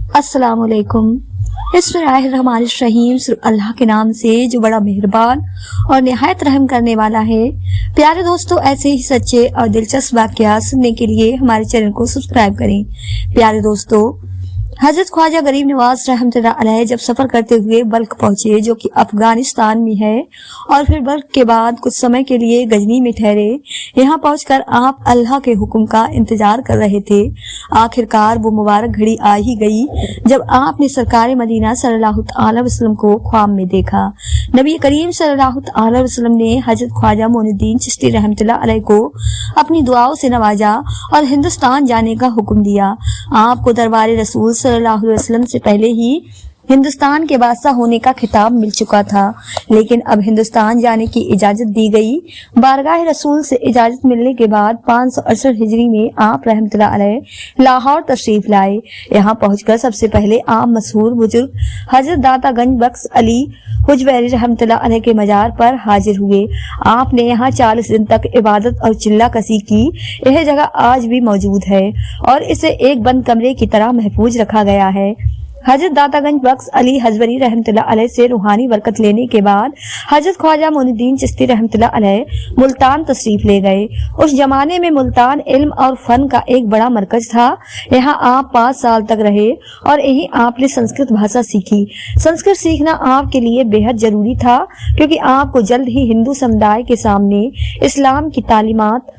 السلام علیکم۔ بسمillahirrahmanirrahیم، اللہ کے نام سے جو بڑا مہربان اور نہایت رحم کرنے والا ہے۔ پیارے دوستو، ایسے ہی سچے اور دلچسپ واقعات سننے کے لیے ہمارے چینل کو سبسکرائب کریں۔ پیارے دوستو، حضرت خواجہ غریب نواز رحمۃ اللہ علیہ جب سفر کرتے ہوئے بلخ پہنچے، جو کہ افغانستان میں ہے، اور پھر بلخ کے بعد کچھ سمے کے لیے غزنی میں ٹھہرے، یہاں پہنچ کر آپ اللہ کے حکم کا انتظار کر رہے تھے۔ آخر کار وہ مبارک گھڑی آ ہی گئی جب آپ نے سرکار مدینہ صلی اللہ تعالی وسلم کو خواب میں دیکھا۔ نبی کریم صلی اللہ تعالی وسلم نے حضرت خواجہ معین الدین چشتی رحمۃ اللہ علیہ کو اپنی دعاؤں سے نوازا اور ہندوستان جانے کا حکم دیا۔ آپ کو دربار رسول صلی اللہ علیہ وسلم سے پہلے ہی ہندوستان کے بادشاہ ہونے کا خطاب مل چکا تھا، لیکن اب ہندوستان جانے کی اجازت دی گئی۔ بارگاہ رسول سے اجازت ملنے کے بعد 568 ہجری میں آپ رحمۃ اللہ علیہ لاہور تشریف لائے۔ یہاں پہنچ کر سب سے پہلے آپ مشہور بزرگ حضرت داتا گنج بخش علی حجویری رحمۃ اللہ علیہ کے مزار پر حاضر ہوئے۔ آپ نے یہاں 40 دن تک عبادت اور چلہ کشی کی۔ یہ جگہ آج بھی موجود ہے اور اسے ایک بند کمرے کی طرح محفوظ رکھا گیا ہے۔ حضرت داتا گنج بخش علی حجویری رحمۃ اللہ علیہ سے روحانی برکت لینے کے بعد حضرت خواجہ معین الدین چشتی رحمۃ اللہ علیہ ملتان تشریف لے گئے۔ اس زمانے میں ملتان علم اور فن کا ایک بڑا مرکز تھا۔ یہاں آپ 5 سال تک رہے اور یہیں آپ نے سنسکرت بھاشا سیکھی۔ سنسکرت سیکھنا آپ کے لیے بے حد ضروری تھا، کیونکہ آپ کو جلد ہی ہندو سمدائے کے سامنے اسلام کی تعلیمات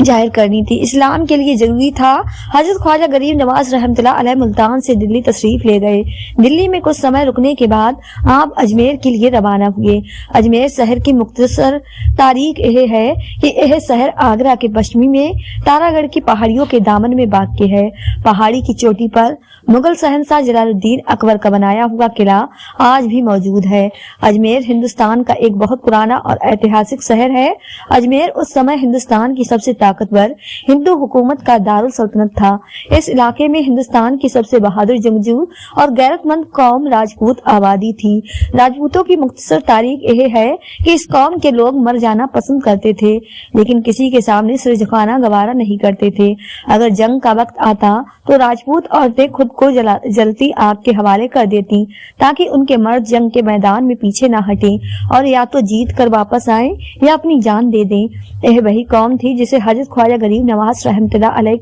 ظاہر کرنی تھی۔ اسلام کے لیے ضروری تھا۔ حضرت خواجہ غریب نواز رحمۃ اللہ علیہ ملتان سے دلی تشریف لے گئے۔ دلی میں کچھ سمے رکنے کے بعد آپ اجمیر کے لیے روانہ ہوئے۔ اجمیر شہر کی مختصر تاریخ یہ ہے کہ یہ شہر آگرہ کے پشچمی میں تارا گڑھ کی پہاڑیوں کے دامن میں واقع ہے۔ پہاڑی کی چوٹی پر مغل شہنشاہ جلال الدین اکبر کا بنایا ہوا قلعہ آج بھی موجود ہے۔ اجمیر ہندوستان کا ایک بہت پرانا اور ایتہاسک شہر ہے۔ اجمیر اس سمے ہندوستان کی سب سے طاقتور ہندو حکومت کا دارالسلطنت تھا۔ اس علاقے میں ہندوستان کی سب سے بہادر جنگجو اور غیرت مند قوم راجپوت آبادی تھی۔ راجپوتوں کی مختصر تاریخ یہ ہے کہ اس قوم کے لوگ مر جانا پسند کرتے تھے، لیکن کسی کے سامنے سر جھکانا گوارا نہیں کرتے تھے۔ اگر جنگ کا وقت آتا تو راجپوت عورتیں خود کو جلتی آگ کے حوالے کر دیتی، تاکہ ان کے مرد جنگ کے میدان میں پیچھے نہ ہٹیں اور یا تو جیت کر واپس آئیں یا اپنی جان دے دیں۔ یہ وہی قوم تھی جسے حضرت خواجہ غریب نواز رحمۃ اللہ علیہ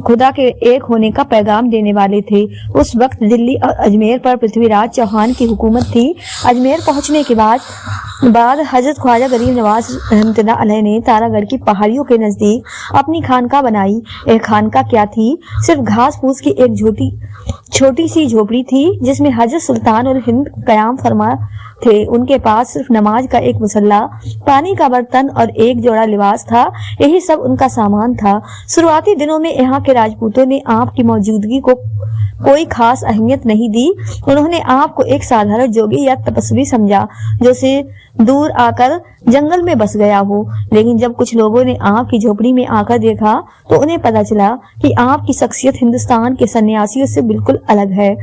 خدا کے ایک ہونے کا پیغام دینے والے تھے۔ اس وقت دلی اور اجمیر پر پرتھوی راج چوہان کی حکومت تھی۔ اجمیر پہنچنے کے بعد حضرت خواجہ غریب نواز رحمۃ اللہ علیہ نے تارا گڑھ کی پہاڑیوں کے نزدیک اپنی خانقاہ بنائی۔ ایک خانقاہ کیا تھی؟ صرف گھاس پھوس کی ایک چھوٹی سی جھوپڑی تھی، جس میں حضرت سلطان الہند قیام فرما تھے۔ ان کے پاس صرف نماز کا ایک مصلی، پانی کا برتن اور ایک جوڑا لباس تھا۔ یہی سب ان کا سامان تھا۔ شروعاتی دنوں میں یہاں کے راجپوتوں نے آپ کی موجودگی کو کوئی خاص اہمیت نہیں دی۔ انہوں نے آپ کو ایک سادھارن جوگی یا تپسوی سمجھا جو سے دور آ کر جنگل میں بس گیا ہو۔ لیکن جب کچھ لوگوں نے آپ کی جھوپڑی میں آ کر دیکھا تو انہیں پتا چلا کہ آپ کی شخصیت ہندوستان کے سنیاسیوں سے بالکل الگ ہے۔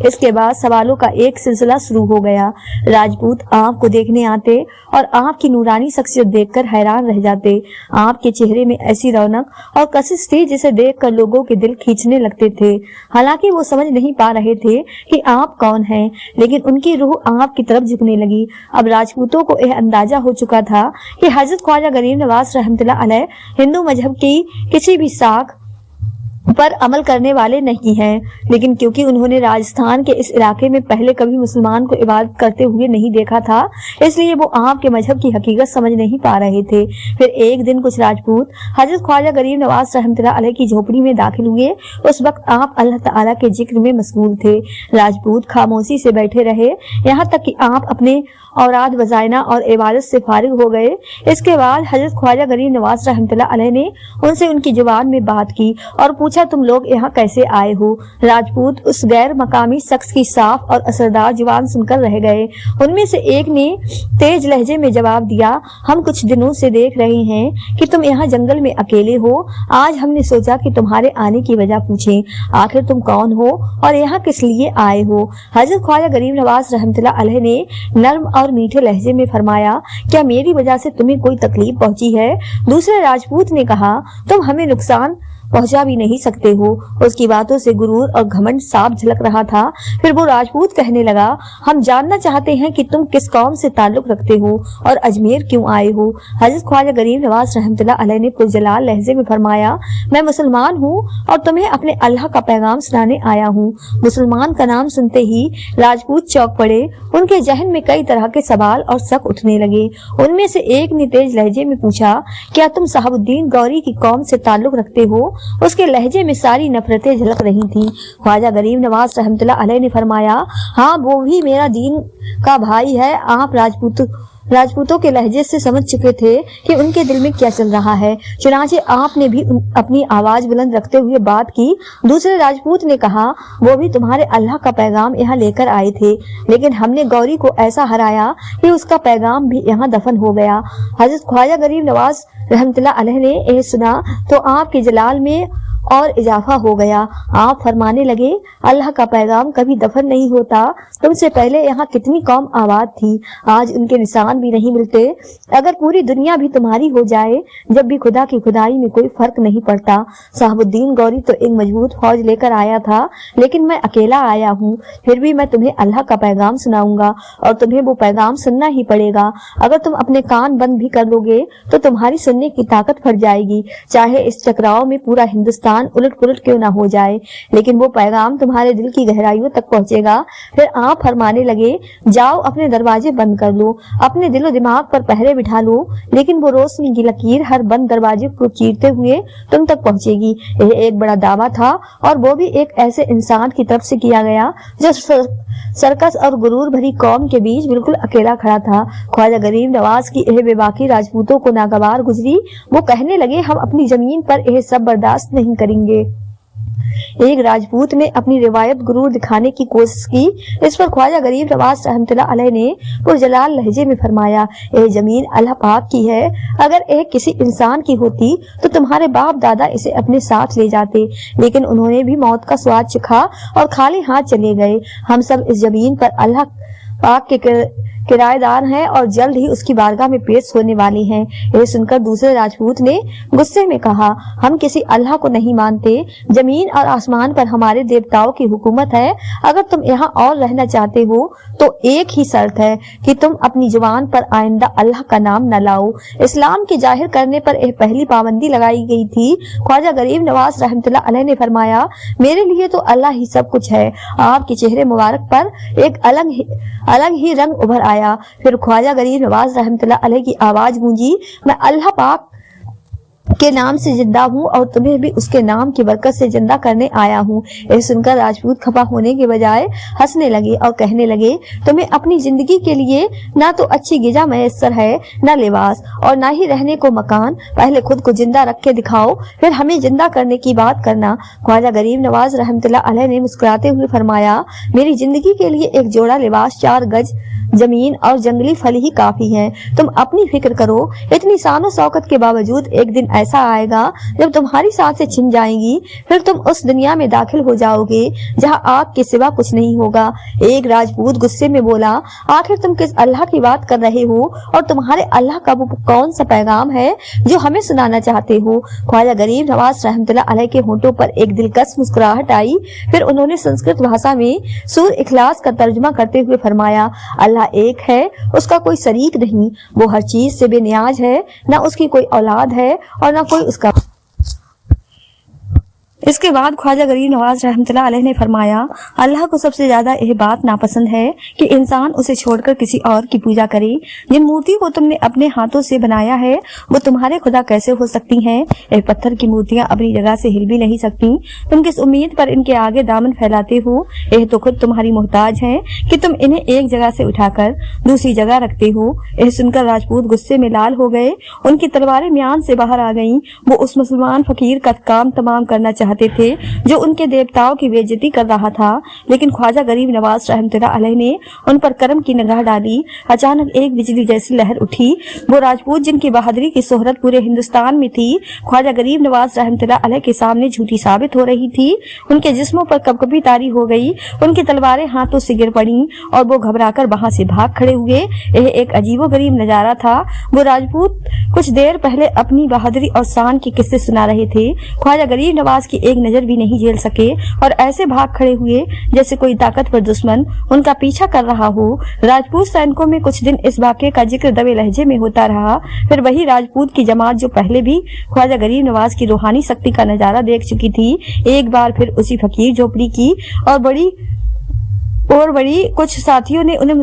اس کے بعد سوالوں کا ایک سلسلہ شروع ہو گیا۔ راجپوت آپ کو دیکھنے آتے اور آپ کی نورانی شخصیت دیکھ کر حیران رہ جاتے۔ آپ کے چہرے میں ایسی رونق اور کشش تھی جسے دیکھ کر لوگوں کے دل کھینچنے لگتے تھے۔ حالانکہ وہ سمجھ نہیں پا رہے تھے کہ آپ کون ہیں، لیکن ان کی روح آپ کی طرف جھکنے لگی۔ اب راجپوتوں کو یہ اندازہ ہو چکا تھا کہ حضرت خواجہ غریب نواز رحمۃ اللہ علیہ ہندو مذہب کی کسی بھی ساکھ پر عمل کرنے والے نہیں ہیں، لیکن کیونکہ انہوں نے راجستھان کے اس علاقے میں پہلے کبھی مسلمان کو عبادت کرتے ہوئے نہیں دیکھا تھا، اس لیے وہ آپ کے مذہب کی حقیقت سمجھ نہیں پا رہے تھے۔ پھر ایک دن کچھ راجپوت حضرت خواجہ غریب نواز رحمۃ اللہ علیہ کی جھوپڑی میں داخل ہوئے۔ اس وقت آپ اللہ تعالیٰ کے ذکر میں مشغول تھے۔ راجپوت خاموشی سے بیٹھے رہے یہاں تک کہ آپ اپنے اوراد وظائف اور عبادت سے فارغ ہو گئے۔ اس کے بعد حضرت خواجہ غریب نواز رحمۃ اللہ علیہ نے ان سے ان کی زبان میں بات کی اور پوچھا، تم لوگ یہاں کیسے آئے ہو؟ راجپوت اس غیر مقامی شخص کی صاف اور اثردار زبان سن کر رہ گئے۔ ان میں سے ایک نے تیز لہجے میں جواب دیا، ہم کچھ دنوں سے دیکھ رہے ہیں کہ تم یہاں جنگل میں اکیلے ہو۔ آج ہم نے سوچا کہ تمہارے آنے کی وجہ پوچھیں، آخر تم کون ہو اور یہاں کس لیے آئے ہو؟ حضرت خواجہ غریب نواز رحمۃ اللہ علیہ نے نرم اور میٹھے لہجے میں فرمایا، کیا میری وجہ سے تمہیں کوئی تکلیف پہنچی ہے؟ دوسرے راجپوت نے کہا، تم ہمیں نقصان पहुंचा भी नहीं सकते हो। उसकी बातों से गुरूर और घमंड साफ झलक रहा था। फिर वो राजपूत कहने लगा, हम जानना चाहते हैं कि तुम किस कौम से ताल्लुक रखते हो और अजमेर क्यों आए हो। हजरत ख्वाजा गरीब नवाज रहमतुल्लाह अलैह ने पुरजलाल लहजे में फरमाया, मैं मुसलमान हूँ और तुम्हें अपने अल्लाह का पैगाम सुनाने आया हूँ। मुसलमान का नाम सुनते ही राजपूत चौंक पड़े। उनके जहन में कई तरह के सवाल और शक उठने लगे। उनमें से एक ने तेज लहजे में पूछा, क्या तुम साहबुद्दीन गौरी की कौम से ताल्लुक रखते हो? उसके लहजे में सारी नफरतें झलक रही थीं। ख्वाजा गरीब नवाज रहमतुल्लाह अलैह ने फरमाया, हाँ वो भी मेरा दीन का भाई है। आप राजपूतों के लहजे से समझ चुके थे कि उनके दिल में क्या चल रहा है। चुनांचे आपने भी अपनी आवाज बुलंद रखते हुए बात की। दूसरे राजपूत ने कहा, वो भी तुम्हारे अल्लाह का पैगाम यहाँ लेकर आए थे, लेकिन हमने गौरी को ऐसा हराया कि उसका पैगाम भी यहाँ दफन हो गया। हजरत ख्वाजा गरीब नवाज रहमतुल्लाह अलैह ने यह सुना तो आपके जलाल में और इजाफा हो गया। आप फरमाने लगे, अल्लाह का पैगाम कभी दफन नहीं होता। तुमसे पहले यहाँ कितनी कौम आबाद थी, आज उनके निशान भी नहीं मिलते। अगर पूरी दुनिया भी तुम्हारी हो जाए, जब भी खुदा की खुदाई में कोई फर्क नहीं पड़ता। साहबुद्दीन गौरी तो एक मजबूत फौज लेकर आया था, लेकिन मैं अकेला आया हूँ। फिर भी मैं तुम्हें अल्लाह का पैगाम सुनाऊंगा और तुम्हें वो पैगाम सुनना ही पड़ेगा। अगर तुम अपने कान बंद भी कर लोगे तो तुम्हारी सुनने की ताकत फट जाएगी, चाहे इस टकराव में पूरा हिंदुस्तान उलट पुलट क्यों ना हो जाए, लेकिन वो पैगाम तुम्हारे दिल की गहराइयों तक पहुंचेगा। फिर आप फरमाने लगे, जाओ अपने दरवाजे बंद कर लो, अपने दिलो दिमाग पर पहरे बिठा लो, लेकिन वो रोशनी की लकीर हर बंद दरवाजे को चीरते हुए तुम तक पहुंचेगी। यह एक बड़ा दावा था और वो भी एक ऐसे इंसान की तरफ से किया गया जो सर्कस और गुरूर भरी कौम के बीच बिल्कुल अकेला खड़ा था। ख्वाजा गरीब नवाज की यह बेबाकी राजपूतों को नागवार गुजरी। वो कहने लगे, हम अपनी जमीन पर यह सब बर्दाश्त नहीं करेंगे। एक राजपूत ने अपनी रिवायत गुरूर दिखाने की कोशिश की। इस पर ख्वाजा गरीब नवाज रहमतुल्लाह अलैह ने पुरजलाल लहजे में फरमाया, यह जमीन अल्लाह पाक की है। अगर यह किसी इंसान की होती तो तुम्हारे बाप दादा इसे अपने साथ ले जाते, लेकिन उन्होंने भी मौत का स्वाद चखा और खाली हाथ चले गए। हम सब इस जमीन पर अल्लाह पाक के किराएदार हैं और जल्द ही उसकी बारगाह में पेश होने वाली हैं। यह सुनकर दूसरे राजपूत ने गुस्से में कहा, हम किसी अल्लाह को नहीं मानते। जमीन और आसमान पर हमारे देवताओं की हुकूमत है। अगर तुम यहाँ और रहना चाहते हो तो एक ही शर्त है कि तुम अपनी जुबान पर आइंदा अल्लाह का नाम न लाओ। इस्लाम के जाहिर करने पर यह पहली पाबंदी लगाई गई थी। ख्वाजा गरीब नवाज रहमतुल्लाह अलैह ने फरमाया, मेरे लिए तो अल्लाह ही सब कुछ है। आपके चेहरे मुबारक पर एक अलग ही रंग उभर आया। फिर ख्वाजा गरीब नवाज रहमतुल्लाह अलैह की आवाज गूंजी, मैं अल्लाह पाक के नाम से जिंदा हूँ और तुम्हें भी उसके नाम की बरकत से जिंदा करने आया हूँ। यह सुनकर राजपूत खफा होने के बजाय हंसने लगे और कहने लगे, तुम्हें अपनी जिंदगी के लिए ना तो अच्छी गिजा मैसर है, ना लिबास और ना ही रहने को मकान। पहले खुद को जिंदा रख के दिखाओ, फिर हमें जिंदा करने की बात करना। ख्वाजा गरीब नवाज रहमतुल्लाह अलैह ने मुस्कुराते हुए फरमाया, मेरी जिंदगी के लिए एक जोड़ा लिबास, 4 गज जमीन और जंगली फल ही काफी हैं। तुम अपनी फिक्र करो। इतनी शानो शौकत के बावजूद एक दिन ऐसा आएगा जब तुम्हारी सांसें छिन जाएंगी। फिर तुम उस दुनिया में दाखिल हो जाओगे जहां आग के सिवा कुछ नहीं होगा। एक राजपूत गुस्से में बोला, आखिर तुम किस अल्लाह की बात कर रहे हो और तुम्हारे अल्लाह का वो कौन सा पैगाम है जो हमें सुनाना चाहते हो? ख्वाजा गरीब नवाज रहमतुल्लाह अलैह के होंठों पर एक दिलकश मुस्कुराहट आई। फिर उन्होंने संस्कृत भाषा में सूर इखलास का तर्जुमा करते हुए फरमाया, अल्लाह एक है, उसका कोई शरीक नहीं। वो हर चीज से बेनियाज है, ना उसकी कोई औलाद है और ना कोई उसका। इसके बाद ख्वाजा गरीब नवाज रहमतुल्लाह अलैह ने फरमाया, अल्लाह को सबसे ज्यादा यह बात नापसंद है कि इंसान उसे छोड़कर किसी और की पूजा करे। जिन मूर्ति को तुमने अपने हाथों से बनाया है वो तुम्हारे खुदा कैसे हो सकती हैं? यह पत्थर की मूर्तियां अपनी जगह से हिल भी नहीं सकती। तुम किस उम्मीद पर इनके आगे दामन फैलाते हो? यह तो खुद तुम्हारी मोहताज है कि तुम इन्हें एक जगह से उठाकर दूसरी जगह रखते हो। यह सुनकर राजपूत गुस्से में लाल हो गए। उनकी तलवारें म्यान से बाहर आ गईं। वो उस मुसलमान फकीर का काम तमाम करना चाहते थे, जो उनके देवताओं की बेइज्जती कर रहा था। लेकिन ख्वाजा गरीब नवाज रहमतुल्लाह अलैह ने उन पर करम की निगाह डाली। अचानक एक बिजली जैसी लहर उठी। वो राजपूत जिनकी बहादुरी की शोहरत पूरे हिंदुस्तान में थी, ख्वाजा गरीब नवाज रहमतुल्लाह अलैह के सामने झूठी साबित हो रही थी। उनके जिस्मों पर कपकपी तारी हो गई, उनकी तलवारें हाथों से गिर पड़ी और वो घबराकर वहां से भाग खड़े हुए। यह एक अजीबोगरीब नजारा था। वो राजपूत कुछ देर पहले अपनी बहादुरी और शान के किस्से सुना रहे थे, ख्वाजा गरीब नवाज की एक नजर भी नहीं झेल सके और ऐसे भाग खड़े हुए जैसे कोई ताकतवर दुश्मन उनका पीछा कर रहा हो। राजपूत सैनिकों में कुछ दिन इस वाक़ये का जिक्र दबे लहजे में होता रहा। फिर वही राजपूत की जमात जो पहले भी ख्वाजा गरीब नवाज की रूहानी शक्ति का नजारा देख चुकी थी, एक बार फिर उसी फकीर झोपड़ी की और बड़ी कुछ साथियों ने उन्हें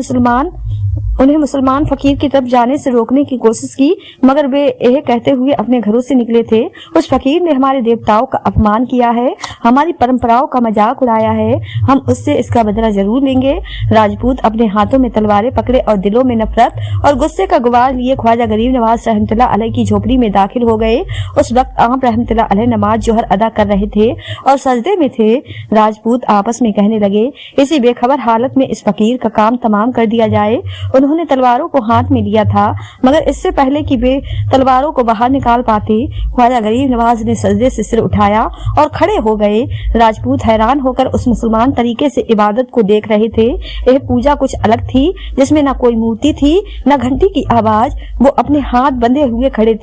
मुसलमान फकीर की तरफ जाने से रोकने की कोशिश की, मगर वे यह कहते हुए अपने घरों से निकले थे, उस फकीर ने हमारे देवताओं का अपमान किया है, हमारी परंपराओं का मजाक उड़ाया है, हम उससे इसका बदला जरूर लेंगे। राजपूत अपने हाथों में तलवारें पकड़े और दिलों में नफरत और गुस्से का गुबार लिए ख्वाजा गरीब नवाज रहमतुल्लाह अलैह की झोपड़ी में दाखिल हो गए। उस वक्त आप रहमतुल्लाह अलैह नमाज जोहर अदा कर रहे थे और सजदे में थे। राजपूत आपस में कहने लगे, इसी बेखबर हालत में इस फकीर का काम तमाम कर दिया जाए। उन्होंने तलवारों को हाथ में लिया था, मगर इससे पहले कि वे तलवारों को बाहर निकाल पाते, ख्वाजा गरीब नवाज ने सजदे से सिर उठाया और खड़े हो गए। राजपूत हैरान होकर उस मुसलमान तरीके से इबादत को देख रहे थे। यह पूजा कुछ अलग थी, जिसमें न कोई मूर्ति थी, न घंटी की आवाज। वो अपने हाथ बांधे हुए खड़े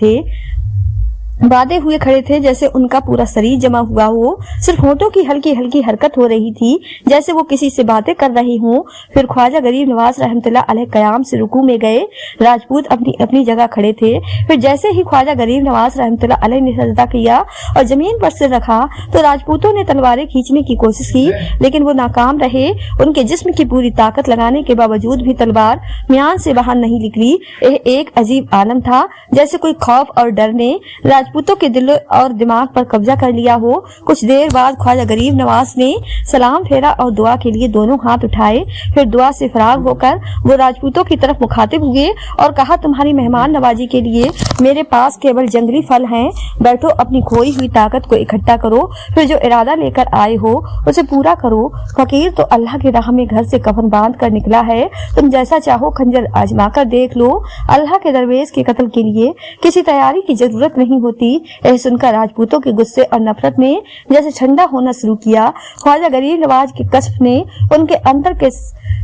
थे जैसे उनका पूरा शरीर जमा हुआ हो। सिर्फ होठों की हल्की हल्की हरकत हो रही थी, जैसे वो किसी से बातें कर रही हों। फिर ख्वाजा गरीब नवाज रहमतुल्लाह अलैह कयाम से रुकू में गए। राजपूत अपनी जगह खड़े थे। फिर जैसे ही ख्वाजा गरीब नवाज रहमतुल्लाह अलैह ने सजदा किया और जमीन पर सिर रखा, तो राजपूतों ने तलवारें खींचने की कोशिश की, लेकिन वो नाकाम रहे। उनके जिस्म की पूरी ताकत लगाने के बावजूद भी तलवार म्यान से बाहर नहीं निकली। यह एक अजीब आलम था, जैसे कोई खौफ और डर ने राजपूतों के दिल और दिमाग पर कब्जा कर लिया हो। कुछ देर बाद ख्वाजा गरीब नवाज ने सलाम फेरा और दुआ के लिए दोनों हाथ उठाए। फिर दुआ से फराग होकर वो राजपूतों की तरफ मुखातिब हुए और कहा, तुम्हारी मेहमान नवाजी के लिए मेरे पास केवल जंगली फल हैं। बैठो, अपनी खोई हुई ताकत को इकट्ठा करो, फिर जो इरादा लेकर आए हो उसे पूरा करो। फकीर तो अल्लाह की राह में घर से कफन बांध कर निकला है, तुम जैसा चाहो खंजर आजमा कर देख लो। अल्लाह के दरवेश के कत्ल के लिए किसी तैयारी की जरूरत नहीं होती। यह सुनकर राजपूतों के गुस्से और नफरत ने जैसे ठंडा होना शुरू किया। ख्वाजा गरीब नवाज के कश्फ ने उनके अंदर के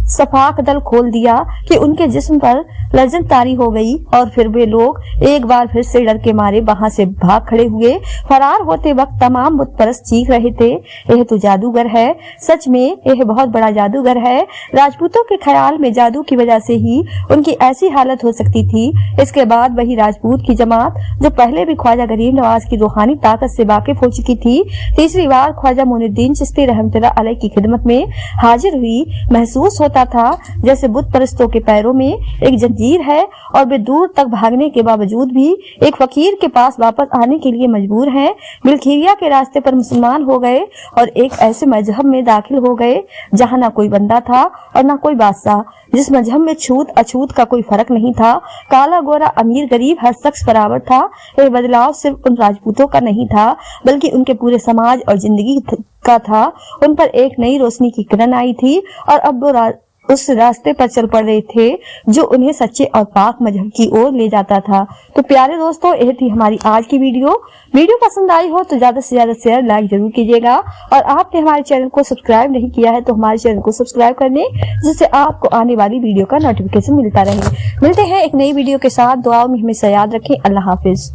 सफाक दल खोल दिया कि उनके जिस्म पर लज्जत तारी हो गई और फिर वे लोग एक बार फिर से डर के मारे वहां से भाग खड़े हुए। फरार होते वक्त तमाम बुत परस्त चीख रहे थे, यह तो जादूगर है, सच में यह बहुत बड़ा जादूगर है। राजपूतों के ख्याल में जादू की वजह से ही उनकी ऐसी हालत हो सकती थी। इसके बाद वही राजपूत की जमात जो पहले भी ख्वाजा गरीब नवाज की रूहानी ताकत से वाकिफ हो चुकी थी, तीसरी बार ख्वाजा मोइनुद्दीन चिश्ती रहमतुल्लाह अलैह की खिदमत में हाजिर हुई। महसूस होता था जैसे बुत परस्तों के पैरों में एक जंजीर है और वे दूर तक भागने के बावजूद भी एक फकीर के पास वापस आने के लिए मजबूर हैं। बिलखिरिया के रास्ते पर मुसलमान हो गए और एक ऐसे मजहब में दाखिल हो गए जहाँ ना कोई बंदा था और ना कोई बादशाह, जिस मजहब में छूत अछूत का कोई फर्क नहीं था। काला गोरा अमीर गरीब हर शख्स बराबर था। यह बदलाव सिर्फ उन राजपूतों का नहीं था, बल्कि उनके पूरे समाज और जिंदगी का था। उन पर एक नई रोशनी की किरण आई थी और अब वो उस रास्ते पर चल पड़ रहे थे जो उन्हें सच्चे और पाक मजहब की ओर ले जाता था। तो प्यारे दोस्तों, यह थी हमारी आज की वीडियो पसंद आई हो तो ज्यादा से ज्यादा शेयर लाइक जरूर कीजिएगा और आपने हमारे चैनल को सब्सक्राइब नहीं किया है तो हमारे चैनल को सब्सक्राइब कर लें, जिससे आपको आने वाली वीडियो का नोटिफिकेशन मिलता रहे। मिलते हैं एक नई वीडियो के साथ। दुआओं में हमेशा याद रखें। अल्लाह हाफिज।